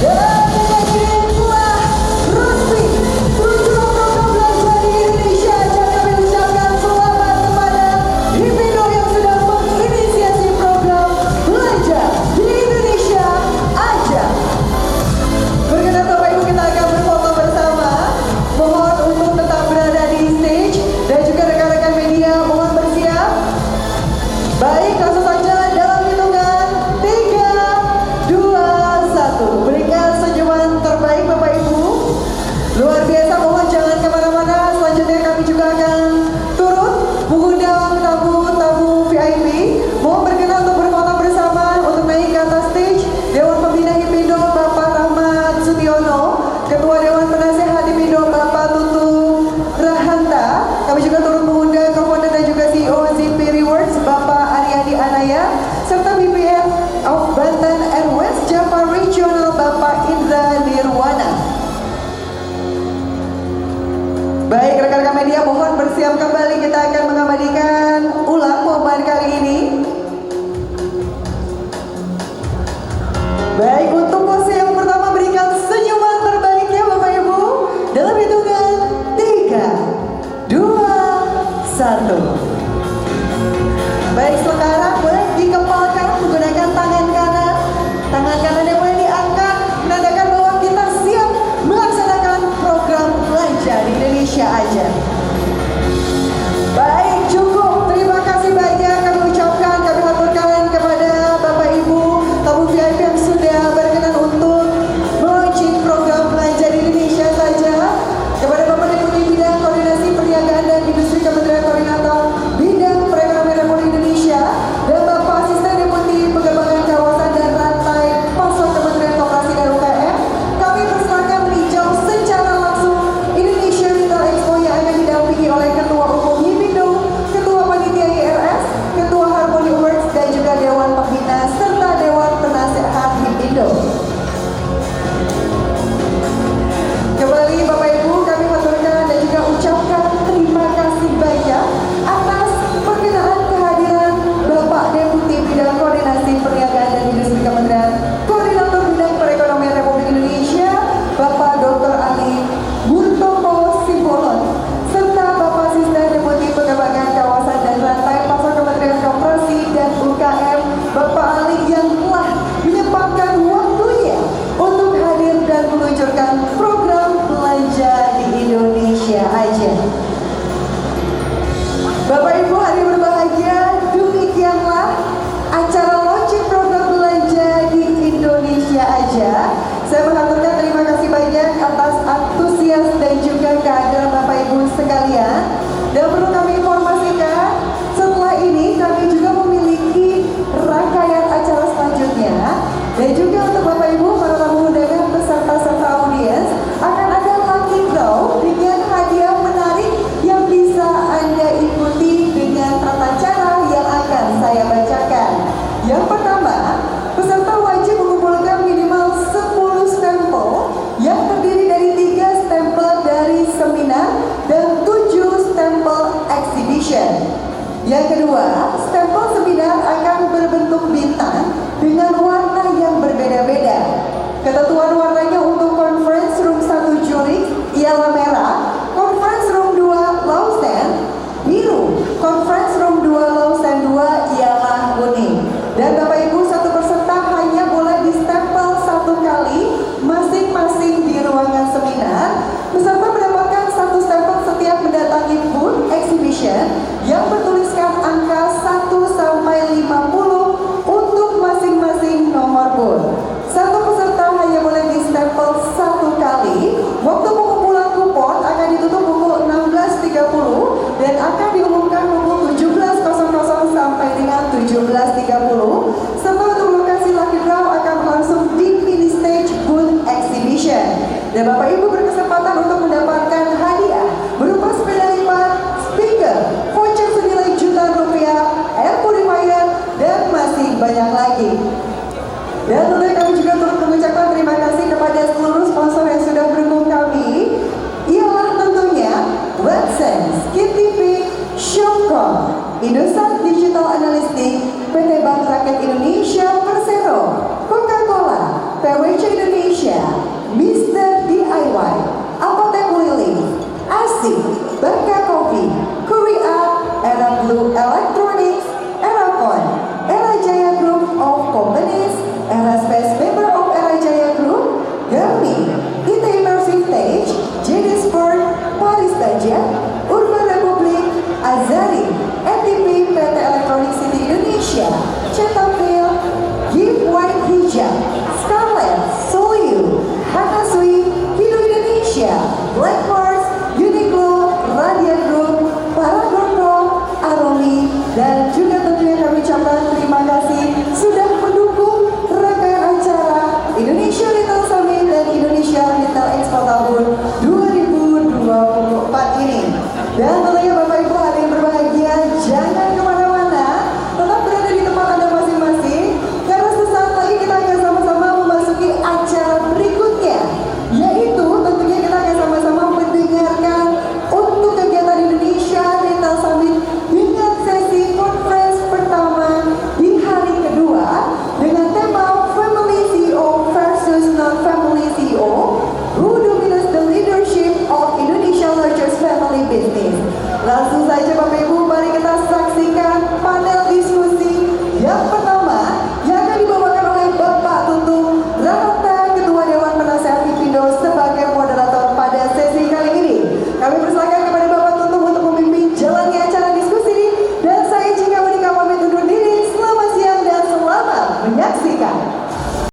Dan dengan ini telah resmi peluncuran program belanja di Indonesia aja. Kami ucapkan selamat kepada Hipindo yang sudah menginisiasi program belanja di Indonesia aja. Berkenan Bapak Ibu, kita akan berfoto bersama. Mohon untuk tetap berada di stage dan juga rekan-rekan media mohon bersiap. Baik, langsung saja dalam hitungan 3, 2, 1. Berikan senyuman terbaik Bapak Ibu. Luar biasa, mohon jangan kemana-mana. Selanjutnya kami juga akan turut mengundang tamu-tamu VIP. Mohon berkenan untuk berfoto bersama untuk naik ke atas stage. Dewan Pembina Hipindo Bapak Rahmat Sutiono, Ketua Dewan Penasehat Hipindo Bapak Tutu Rahanta. Kami juga turut mengundang co-founder dan juga CEO ZP Rewards Bapak Aryadi Anaya, serta BPM of Banten and West Java Regional Bapak Indra Nirwana. Baik, rekan-rekan media mohon bersiap kembali, kita akan mengabadikan ulang momen kali ini. Baik, untuk pose yang pertama berikan senyuman terbaiknya Bapak Ibu dalam hitungan 3, 2, 1. Baik, sekarang boleh dikepalkan menggunakan tangan kanan. Tangan kanannya boleh diangkat, menandakan bahwa kita siap melaksanakan program belanja di Indonesia aja. Baik, cukup. Terima kasih banyak kami ucapkan, kami haturkan kepada Bapak Ibu tamu VIP yang sudah berkenan untuk launching program belanja di Indonesia saja. Kepada Bapak Deputi Bidang Koordinasi Perniagaan dan Industri Kementerian Koordinator Exhibition. Yang kedua, stempel seminar akan berbentuk bintang dengan warna yang berbeda-beda. Ketentuan warnanya untuk Conference Room 1 Zurich ialah merah, Conference Room 2 Lausanne biru, Conference Room 2 Lausanne 2 ialah kuning. Dan Bapak Ibu, satu peserta hanya boleh distempel satu kali masing-masing di ruangan seminar. Peserta mendapatkan satu stempel setiap mendatangi booth exhibition yang bertuliskan angka 1 sampai 50 untuk masing-masing nomor booth. Satu peserta hanya boleh distempel satu kali. Waktu pengumpulan kupon akan ditutup pukul 16.30 dan akan diumumkan pukul 17.00 sampai dengan 17.30. Serta untuk lokasi lucky draw akan berlangsung di mini stage booth exhibition. Dan Bapak Ibu berkesempatan untuk mendapatkan hadiah berupa sepeda lipat, speaker, voucher senilai jutaan rupiah, air purifier, dan masih banyak lagi. Dan tentunya kami juga turut mengucapkan terima kasih kepada seluruh sponsor yang sudah mendukung kami. Ialah tentunya Redsense, Skin TV, Shopcom, Indosat Digital Analytics, PT Bank Rakyat Indonesia, Persero, Coca-Cola, PwC Indonesia, Mr. DIY, Apotek Lili, Asik, Barca Coffee, Korea, Era Blue Electronics, Eracon, Era Jaya Group of Companies, Era Space Member of Era Jaya Group, Garmin, IT Immersive Stage, JD Sport, Paris Taja, Urban Republic, Azari, NTP PT Electronic City Indonesia, Cetaphil, Give White Hijab, Scarlett, Soyu, Hanasui, Kido Indonesia, Black Horse, Uniqlo, Radia Group, Paragon, Aroni, dan juga tentunya kami ucapkan terima kasih